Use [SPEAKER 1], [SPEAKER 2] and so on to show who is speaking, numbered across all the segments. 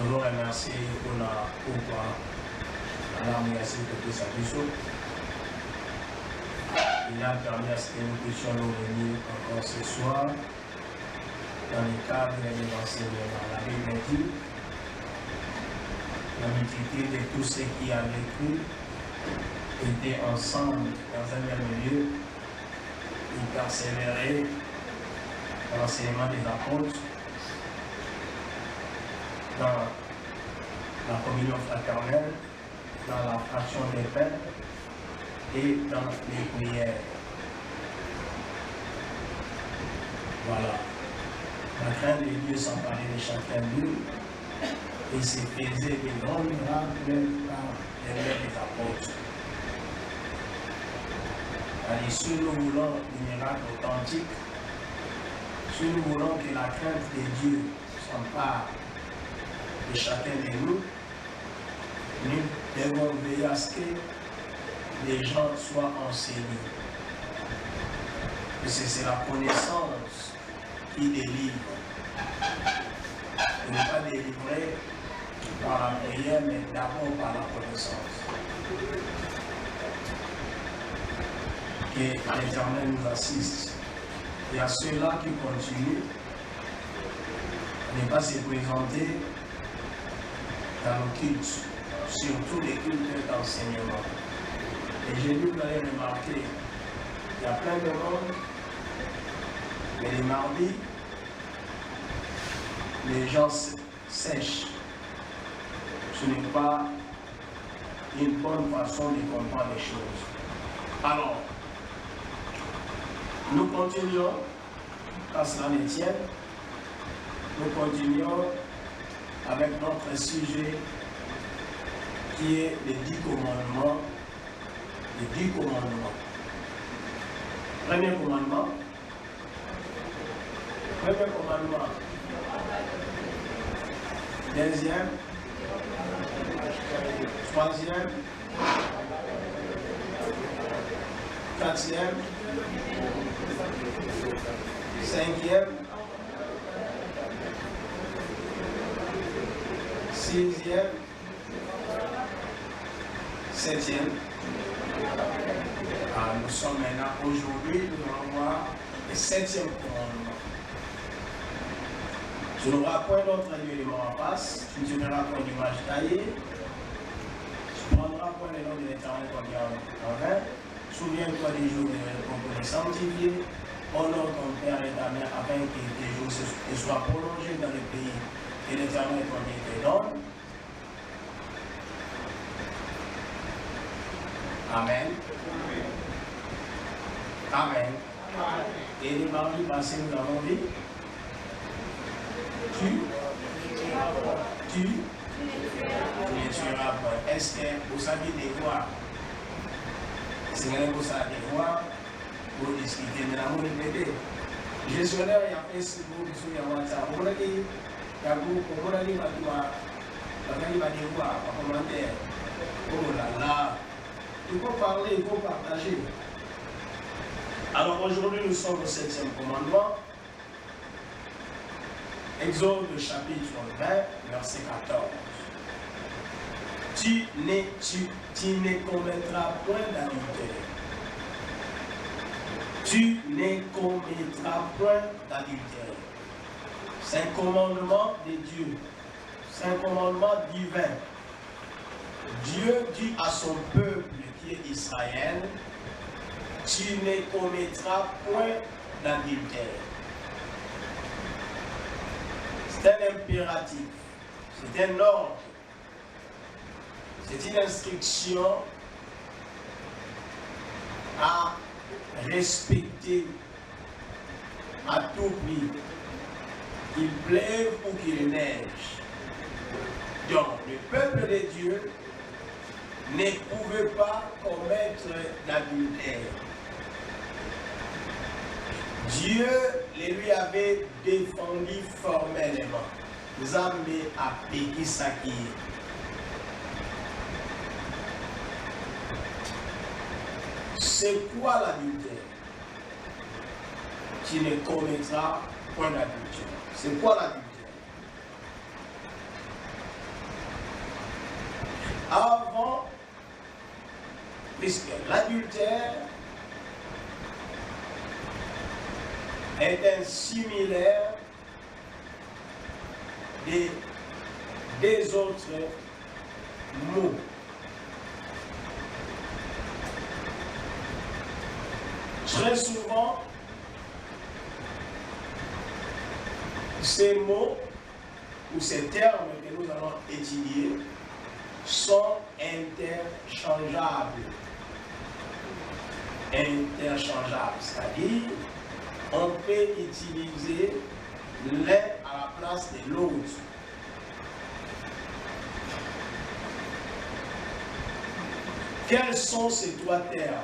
[SPEAKER 1] Nous remercions pour la merci de sa mission. Il a permis à ce que nous puissions nous réunir encore ce soir dans le cadre de l'enseignement. La Bible dit la multitude de tous ceux qui avaient cru étaient ensemble dans un même lieu. Ils persévéraient dans l'enseignement des apôtres, dans la communion fraternelle, dans la fraction des pains et dans les prières. Voilà. La crainte de Dieu s'emparait de chacun d'eux et se faisait des grands miracles par les mains des apôtres. Allez, si nous voulons des miracles authentiques, si nous voulons que la crainte de Dieu s'empare de chacun de nous, nous devons veiller à ce que les gens soient enseignés. Et c'est la connaissance qui délivre. Il n'est pas délivré par la prière, mais d'abord par la connaissance. Que l'Éternel nous assiste. Et à ceux-là qui continuent, ne pas se présenter dans nos cultes, surtout les cultes d'enseignement. Et j'ai vu, vous allez remarquer, il y a plein de monde, mais les mardis, les gens sèchent. Ce n'est pas une bonne façon de comprendre les choses. Alors, nous continuons, à cela ne tienne, nous continuons avec notre sujet qui est les 10 commandements. Les 10 commandements. Premier commandement. Premier commandement. Deuxième. Troisième. Quatrième. Cinquième. Sixième. Septième. Nous sommes maintenant aujourd'hui, nous allons voir le 7e commandement. Tu n'auras point d'autre élément en face, tu ne tiendras point d'image taillée, tu prendras point le nom de l'Éternel comme en vain, souviens-toi des jours de les sanctifier, honore ton père et ta mère afin que tes jours soient prolongés dans le pays que l'Éternel ton Dieu te donne. Amen. Amen. Et les mardis passés, nous avons dit tu ne tueras pas. Est-ce que vous savez des voix? C'est vrai que vous savez des voix pour discuter de l'amour et bébé. Gestionnaire, il y a Facebook, il y a WhatsApp. Vous voulez dire, il y a beaucoup, vous voulez dire, il y a des voix, par commentaire. Oh là là. Il faut parler, il faut partager. Alors aujourd'hui, nous sommes au 7e commandement. Exode chapitre 20, verset 14. Tu ne commettras point d'adultère. Tu ne commettras point d'adultère. C'est un commandement de Dieu. C'est un commandement divin. Dieu dit à son peuple qui est Israël, tu ne commettras point d'adultère. C'est un impératif, c'est un ordre, c'est une instruction à respecter à tout prix, qu'il pleuve ou qu'il neige. Donc, le peuple de Dieu ne pouvait pas commettre d'adultère. Dieu les lui avait défendu formellement. Nzambe a payé ça qui est. C'est quoi l'adultère? Tu ne commettras point d'adultère. C'est quoi l'adultère? avant, puisque l'adultère est un similaire des autres mots. Très souvent, ces mots ou ces termes que nous allons étudier sont interchangeables. Interchangeables, c'est-à-dire on peut utiliser l'un à la place de l'autre. Quels sont ces trois termes?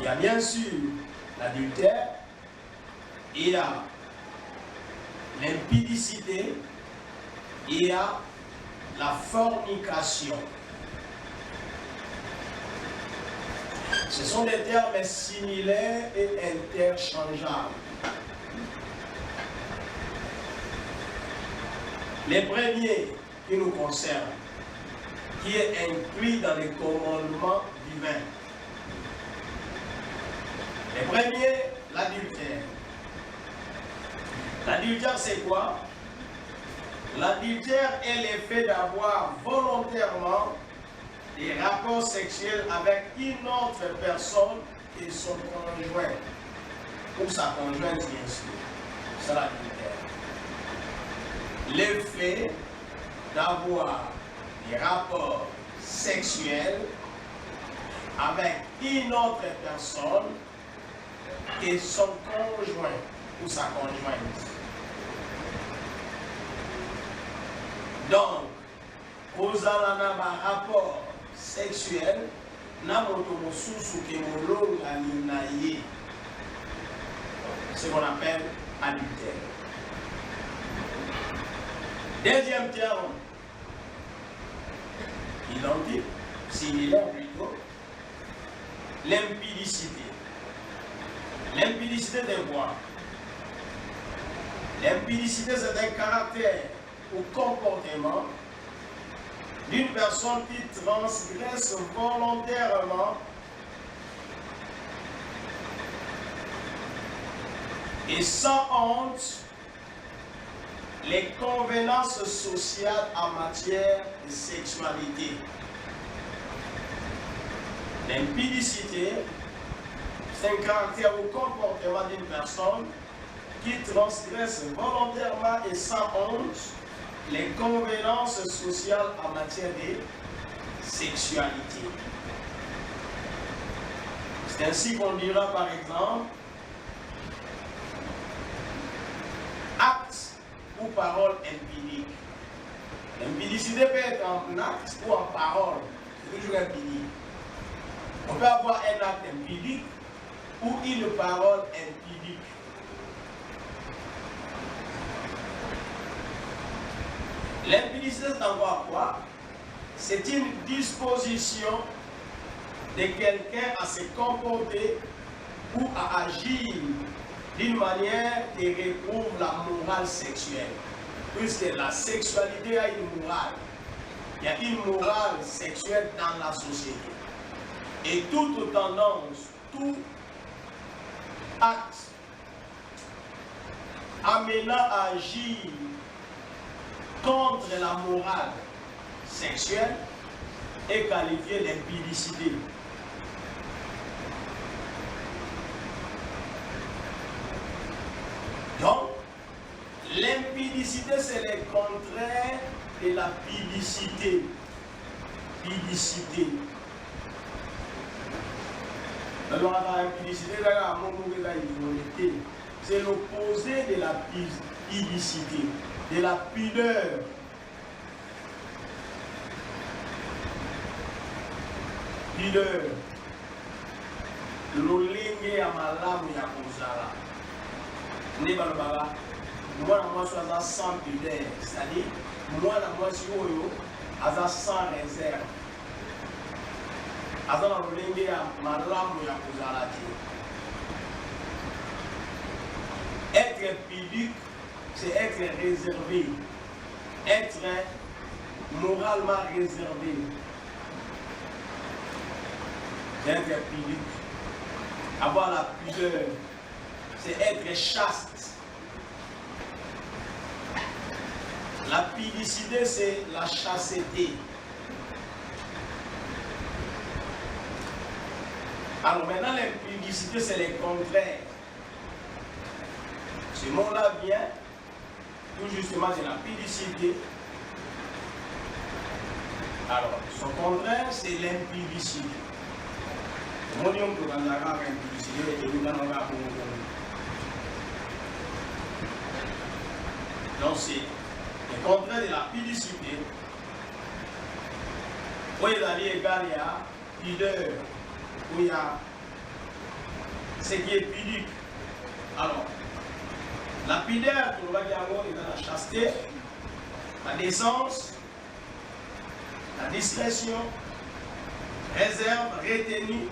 [SPEAKER 1] Il y a bien sûr l'adultère, il y a l'impudicité, il y a la fornication. Ce sont des termes similaires et interchangeables. Les premiers qui nous concernent, qui est inclus dans les commandements divins. Les premiers, l'adultère. L'adultère, c'est quoi? L'adultère est l'effet d'avoir volontairement des rapports sexuels avec une autre personne et son conjoint. Ou sa conjointe, bien sûr. C'est l'adultère. L'effet d'avoir des rapports sexuels avec une autre personne et son conjoint ou sa conjointe. Donc, vous avez un rapport sexuel, ce qu'on appelle adultère. Deuxième terme, identique, similaire plutôt, l'impudicité. L'impudicité de quoi? L'impudicité, c'est un caractère ou comportement d'une personne qui transgresse volontairement et sans honte les convenances sociales en matière de sexualité. L'impudicité, c'est un caractère ou comportement d'une personne qui transgresse volontairement et sans honte les convenances sociales en matière de sexualité. C'est ainsi qu'on dira par exemple acte ou parole impudique. L'impudicité peut être en acte ou en parole, c'est toujours impudique. On peut avoir un acte impudique ou une parole impudique. L'impudicité, c'est encore quoi? C'est une disposition de quelqu'un à se comporter ou à agir d'une manière qui réprouve la morale sexuelle. Puisque la sexualité a une morale. Il y a une morale sexuelle dans la société. Et toute tendance, tout acte amenant à agir contre la morale sexuelle est qualifié d'impudicité. Donc, l'impudicité, c'est le contraire de la pudicité. Pudicité. Alors, la impudicité, c'est l'opposé de la pudicité, de la pudeur. Pudeur. L'olingue ya malamu ya kozala. Nebalobala. Mwana mwasi aza sans pudeur, c'est-à-dire mwana mwasi oyo aza sans réserve. Aza na l'olingue ya malamu ya kozala te. Être pudique, c'est être réservé, être moralement réservé d'être pudique. Avoir la pudeur, c'est être chaste. La pudicité, c'est la chasteté. Alors maintenant, l'impudicité, c'est le contraire. Ce mot-là vient tout justement de la pudicité. Alors, son contraire, c'est l'impudicité. Donc c'est le contraire de la pudicité. Où il y a égal à pudeur, où il y a ce qui est pudique. Alors, la pudeur, on va dire, est dans la chasteté, la décence, la discrétion, réserve, retenue,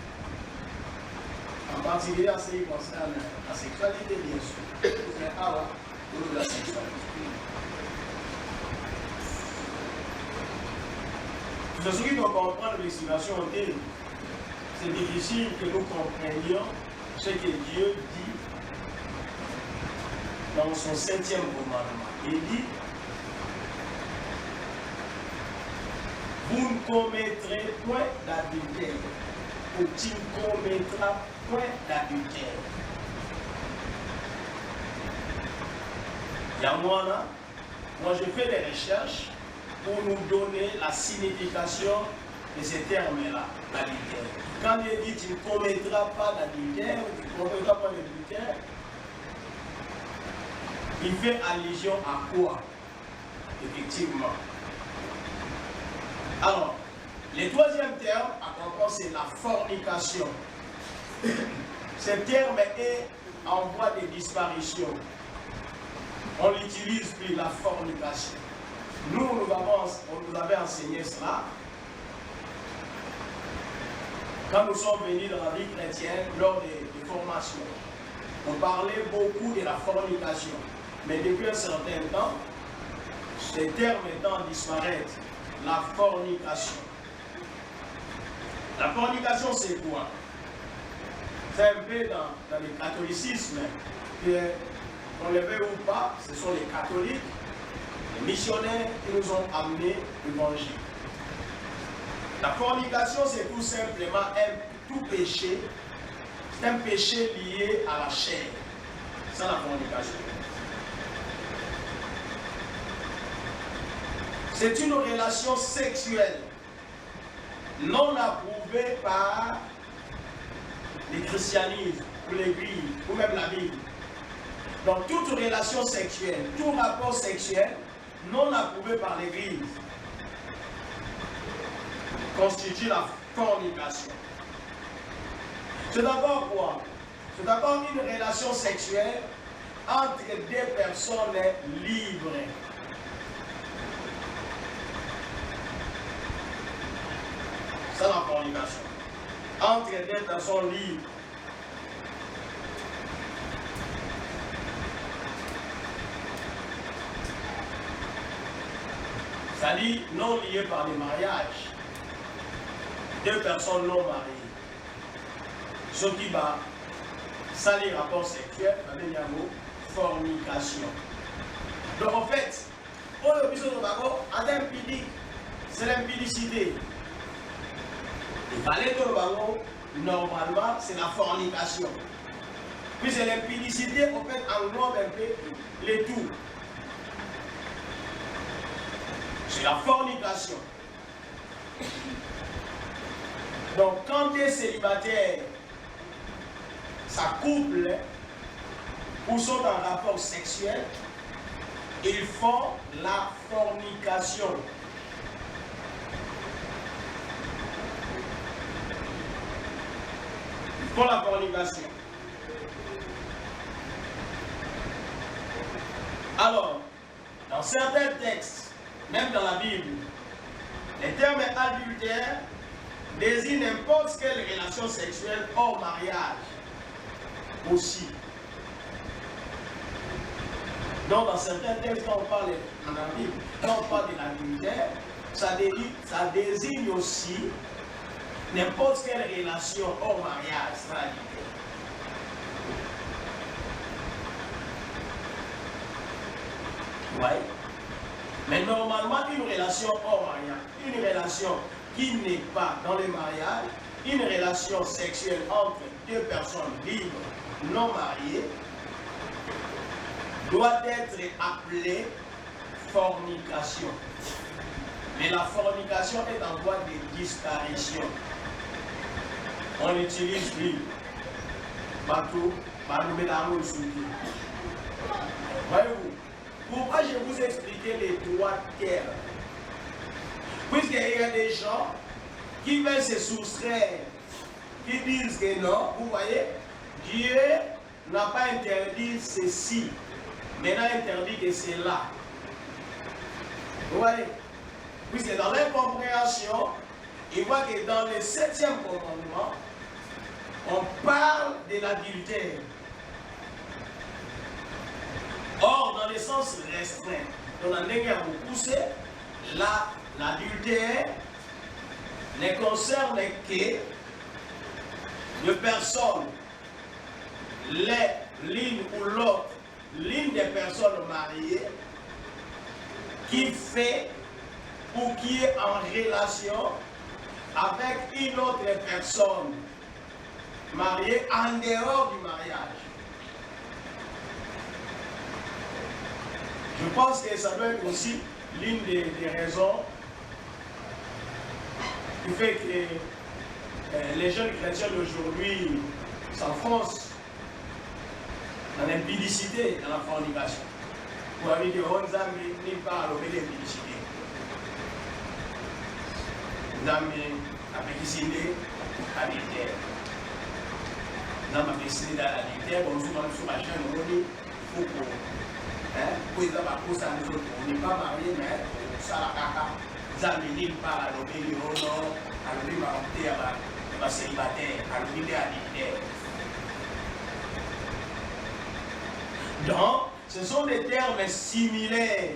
[SPEAKER 1] en particulier en ce qui concerne la sexualité, bien sûr. Mais alors, pour la sexualité. Pour ceux qui doivent comprendre l'explication en termes, c'est difficile que nous comprenions ce que Dieu dit dans son 7e commandement. Il dit: vous ne commettrez point d'adultère, ou tu ne commettras point d'adultère. Il y a moi là, je fais des recherches pour nous donner la signification de ces termes-là, l'adultère. Quand il dit tu ne commettras pas d'adultère, ou tu ne commettras pas d'adultère, il fait allusion à quoi? Effectivement. Alors, le troisième terme, à comprendre, c'est la fornication. Ce terme est en voie de disparition. On l'utilise plus, la fornication. Nous, on nous avait enseigné cela quand nous sommes venus dans la vie chrétienne lors des formations. On parlait beaucoup de la fornication. Mais depuis un certain temps, ce terme étant disparaître, la fornication. La fornication, c'est quoi? C'est un peu dans le catholicisme, qu'on le veuille ou pas, ce sont les catholiques, les missionnaires qui nous ont amené l'évangile. La fornication, c'est tout simplement tout péché, c'est un péché lié à la chair. C'est la fornication. C'est une relation sexuelle non approuvée par le christianisme, ou l'Église, ou même la Bible. Donc toute relation sexuelle, tout rapport sexuel non approuvé par l'Église constitue la fornication. C'est d'abord quoi? C'est d'abord une relation sexuelle entre deux personnes libres. C'est la fornication. Entre deux personnes libres. C'est-à-dire non liées par le mariage. Deux personnes non mariées. Ce qui va, ça les rapports sexuels, avec le mot fornication. Donc en fait, pour le plus de bago, en termes pudiques, c'est l'impudicité. Et parler de bago, normalement, c'est la fornication. Puis c'est l'impudicité, en fait, englobe un peu les tout. C'est la fornication. Donc quand tu es célibataire, ça couple ou sont en rapport sexuel, ils font la fornication. Ils font la fornication. Alors, dans certains textes, même dans la Bible, le terme adultère désigne n'importe quelle relation sexuelle hors mariage aussi. Donc dans certains textes, quand on parle dans la Bible, quand on parle de l'adultère, ça désigne aussi n'importe quelle relation hors mariage sera adultère. Ouais. Mais normalement, une relation hors mariage, une relation qui n'est pas dans le mariage, une relation sexuelle entre deux personnes libres, non mariées, doit être appelée fornication. Mais la fornication est en voie de disparition. On utilise lui, partout, parmi la roue sous lui. Voyez-vous, pourquoi je vous expliquer les droits de terre? Puisqu'il y a des gens qui veulent se soustraire, qui disent que non, vous voyez, Dieu n'a pas interdit ceci, mais n'a interdit que cela. Vous voyez, puisque dans l'incompréhension, il voit que dans le 7e commandement, on parle de l'adultère. Or, dans le sens restreint, on a poussé, l'adultère ne concerne que deux personnes, l'une ou l'autre, l'une des personnes mariées, qui fait ou qui est en relation avec une autre personne mariée en dehors du mariage. Je pense que ça doit être aussi l'une des raisons qui fait que les jeunes chrétiens d'aujourd'hui s'enfoncent dans l'impudicité, dans la fornication. Vous avez dit, on n'est pas à l'obéir l'impudicité. Nous avons apprécié l'adultère. Nous avons apprécié l'adultère, on nous a sur la chaîne, on dit, il faut qu'on. On n'est pas marié, mais ça la caca. Ça ne dit pas à l'obéir, à l'obéir, à la célibataire, à l'obéir adultère. Donc, ce sont des termes similaires.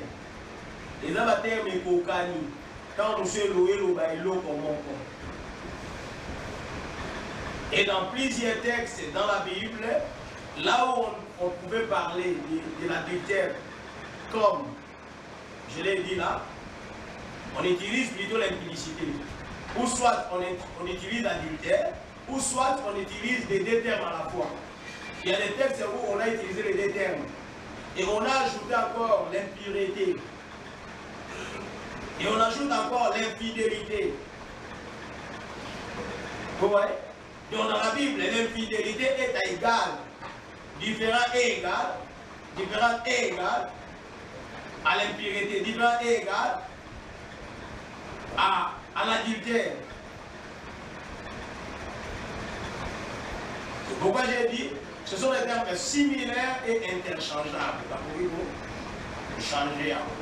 [SPEAKER 1] Les termes écocani. Quand nous sommes loués, nous baillons comme on. Et dans plusieurs textes dans la Bible, là où on pouvait parler de l'adultère, comme je l'ai dit là, on utilise plutôt l'impudicité. Ou soit on utilise l'adultère, ou soit on utilise les deux termes à la fois. Il y a des textes où on a utilisé les deux termes. Et on a ajouté encore l'impureté. Et on ajoute encore l'infidélité. Vous voyez? Donc dans la Bible, l'infidélité est à égal. Différent et égal. Différent et égal à l'impureté. Différent et égal à l'adultère. C'est pourquoi j'ai dit, ce sont des termes similaires et interchangeables. Vous pouvez changer à vous.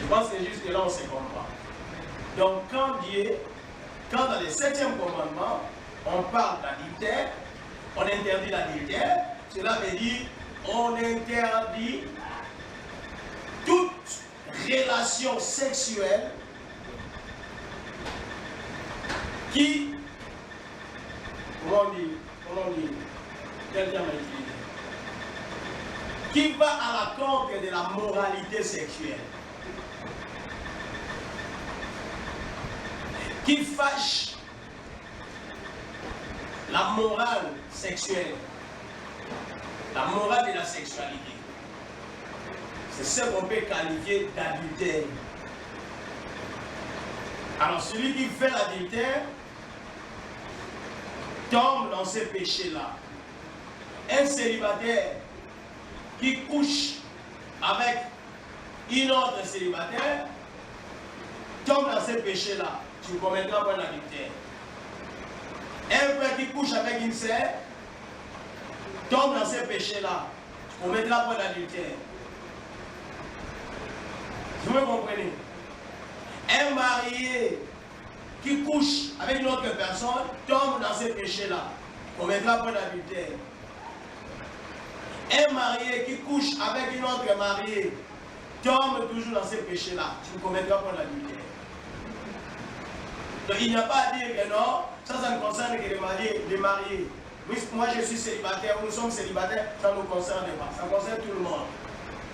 [SPEAKER 1] Je pense que jusque là on se comprend. Donc quand dans le 7e commandement, on parle d'adultère, on interdit l'adultère, cela veut dire on interdit toute relation sexuelle qui, comment on dit, quel terme utiliser, qui va à l'encontre de la moralité sexuelle, qui fâche la morale sexuelle, la morale de la sexualité. C'est ce qu'on peut qualifier d'adultère. Alors celui qui fait l'adultère tombe dans ces péchés-là. Un célibataire qui couche avec une autre célibataire tombe dans ces péchés-là. Tu commettras pas l'adultère. Un frère qui couche avec une sœur tombe dans ces péchés-là. Tu commettras pas l'adultère. Vous me comprenez? Un marié qui couche avec une autre personne tombe dans ces péchés-là. Tu commettras pas l'adultère. Un marié qui couche avec une autre mariée tombes toujours dans ces péchés-là, tu ne commettras pas l'adultère. Donc il n'y a pas à dire que non, ça ne concerne que les mariés. Moi je suis célibataire, nous sommes célibataires, ça ne nous concerne pas, ça concerne tout le monde.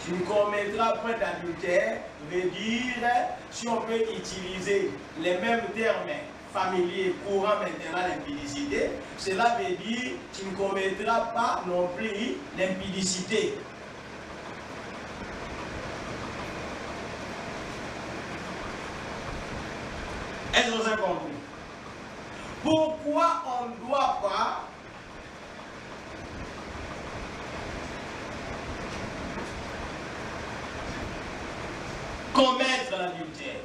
[SPEAKER 1] Tu ne commettras pas d'adultère, veut dire, si on peut utiliser les mêmes termes familiers courants maintenant, l'impudicité, cela veut dire tu ne commettras pas non plus l'impudicité. Est-ce que vous avez compris? Pourquoi on ne doit pas commettre l'adultère?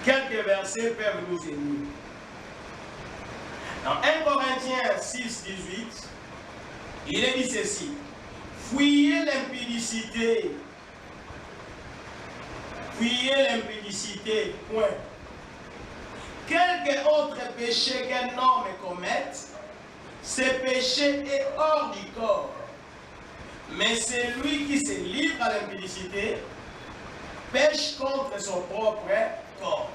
[SPEAKER 1] Quelques versets peuvent nous aider. Dans 1 Corinthiens 6, 18, il est dit ceci: fuyez l'impudicité. Fuyez l'impudicité, point. Quelque autre péché qu'un homme commette, ce péché est hors du corps. Mais celui qui se livre à l'impudicité pêche contre son propre corps.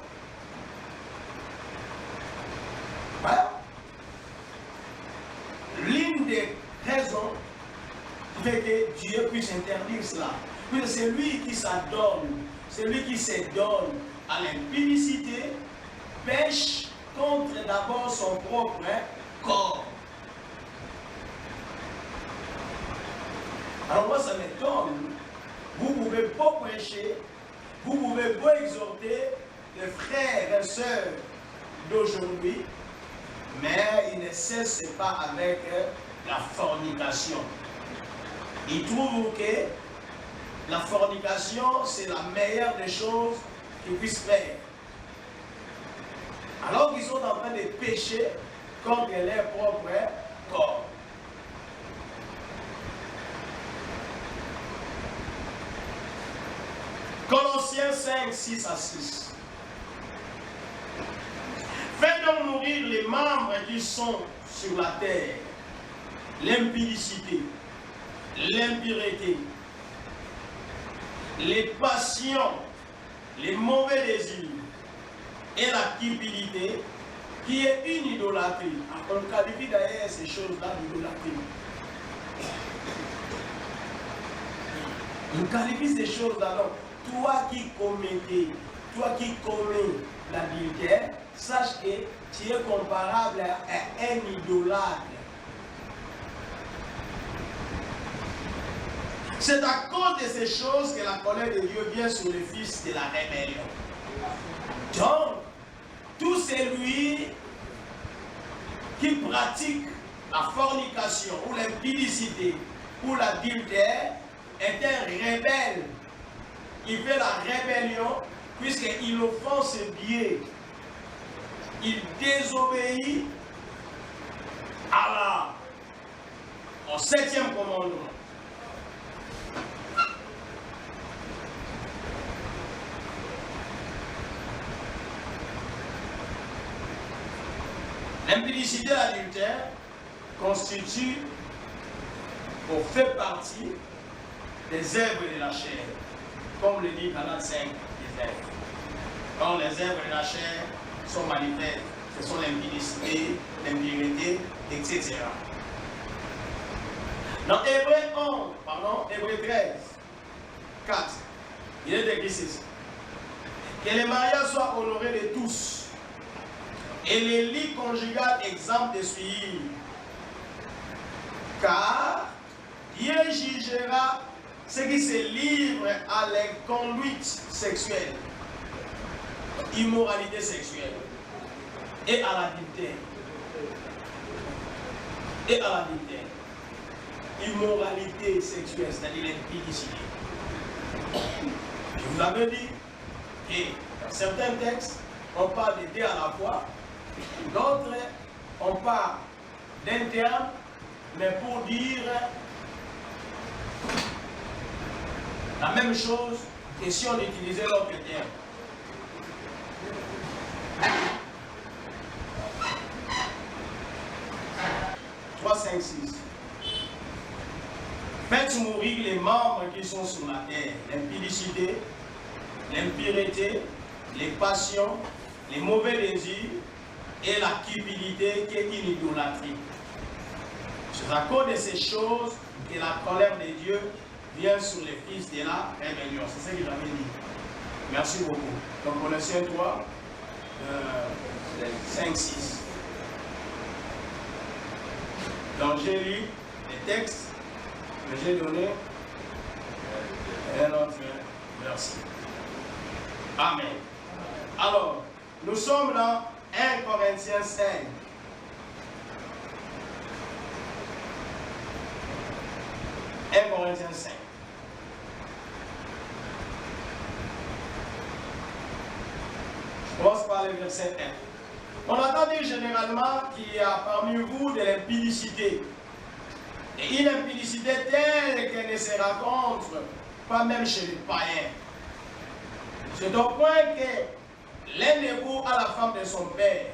[SPEAKER 1] Voilà. L'une des raisons fait que Dieu puisse interdire cela. Puis celui qui s'adonne, celui qui se donne à l'impudicité, pêche contre d'abord son propre corps. Alors moi ça m'étonne. Vous pouvez pas prêcher, vous pouvez pas exhorter les frères et sœurs d'aujourd'hui, mais ils ne cessent pas avec la fornication. Ils trouvent que la fornication, c'est la meilleure des choses qu'ils puissent faire. Alors qu'ils sont en train de pécher contre leur propre corps. Colossiens 5, 6 à 6. Faites donc mourir les membres qui sont sur la terre: l'impudicité, l'impureté, les passions, les mauvais désirs et la cupidité, qui est une idolâtrie. On qualifie d'ailleurs ces choses-là d'idolâtrie. On qualifie ces choses-là. Donc, toi qui commets l'adultère, sache que tu es comparable à un idolâtre. C'est à cause de ces choses que la colère de Dieu vient sur les fils de la rébellion. Donc, tout celui qui pratique la fornication ou l'impudicité ou l'adultère est un rebelle. Il fait la rébellion puisqu'il offense Dieu. Il désobéit à au 7e commandement. L'impudicité et l'adultère constituent ou fait partie des œuvres de la chair, comme le dit Galates 5, 19. Quand les œuvres de la chair sont manifestes, ce sont l'impudicité, l'impureté, etc. Dans Hébreux 13, 4, il est écrit ceci: que les mariages soient honorés de tous, et les lits conjugales exempts de suivi, car Dieu jugera ceux qui se livrent à l'inconduite sexuelle, immoralité sexuelle, et à l'adultère. Et à l'adultère. Immoralité sexuelle, c'est-à-dire l'impudicité. Je vous avais dit que dans certains textes, on parle de deux à la fois, d'autres, on parle d'un terme, mais pour dire la même chose que si on utilisait l'autre terme. « 3, 5, 6. Faites mourir les membres qui sont sur la terre, l'impudicité, l'impureté, les passions, les mauvais désirs et la cupidité qui est une idolâtrie. C'est à cause de ces choses que la colère de Dieu vient sur les fils de la rébellion. C'est ce que j'avais dit. Merci beaucoup. Donc Colossiens 3, 5, 6. Donc j'ai lu les textes, mais j'ai donné un autre verset. Amen. Alors, nous sommes dans 1 Corinthiens 5. 1 Corinthiens 5. Je commence par le verset 1. On entend dire généralement qu'il y a parmi vous de l'impudicité. Et une impudicité telle qu'elle ne se rencontre pas même chez les païens. C'est au point que l'un de vous a la femme de son père.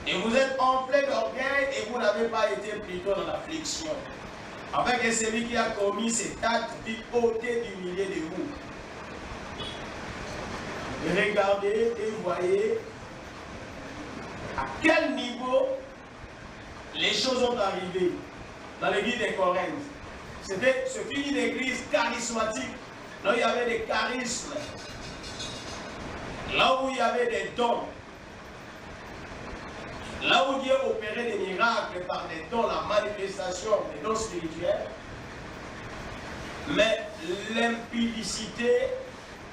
[SPEAKER 1] Et vous êtes enflé d'orgueil et vous n'avez pas été plutôt dans l'affliction. Afin que celui qui a commis cet acte puisse ôter du milieu de vous. Regardez et voyez à quel niveau les choses ont arrivé dans l'église de Corinthe. Ce fut une église charismatique. Là où il y avait des charismes, là où il y avait des dons, là où Dieu opérait des miracles par des dons, la manifestation des dons spirituels, mais l'impudicité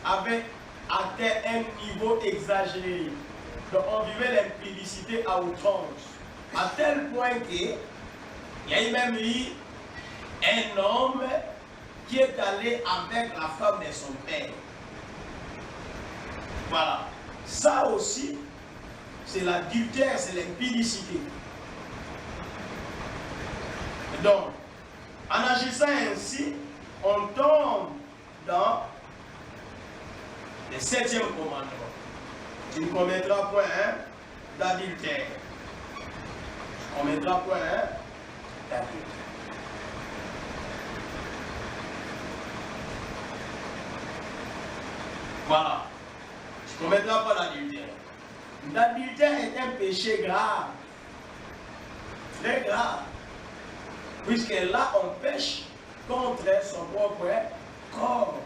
[SPEAKER 1] avait atteint un niveau exagéré. Donc on vivait l'impudicité à outrance, à tel point qu'il y a même eu un homme qui est allé avec la femme de son père. Voilà. Ça aussi, c'est l'adultère, c'est l'impudicité. Donc, en agissant ainsi, on tombe dans le 7e commandement. Tu ne commettras point d'adultère. Tu ne commettras point d'adultère. Voilà. Tu ne commettras pas d'adultère. L'adultère est un péché grave. Très grave. Puisque là, on pêche contre son propre corps.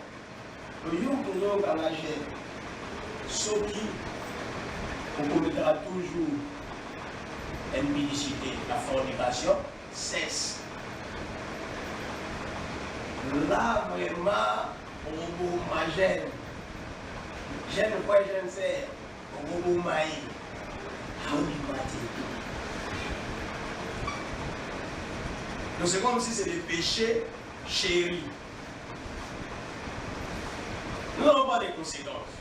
[SPEAKER 1] Le young à la gêne. Ce qui, on commettra toujours l'impudicité. La fornication cesse. Là, vraiment, on vous imagine. Je ne vois, je ne sais. On vous imagine. Donc c'est comme si c'est des péchés chéris. Nous n'avons pas de conséquences.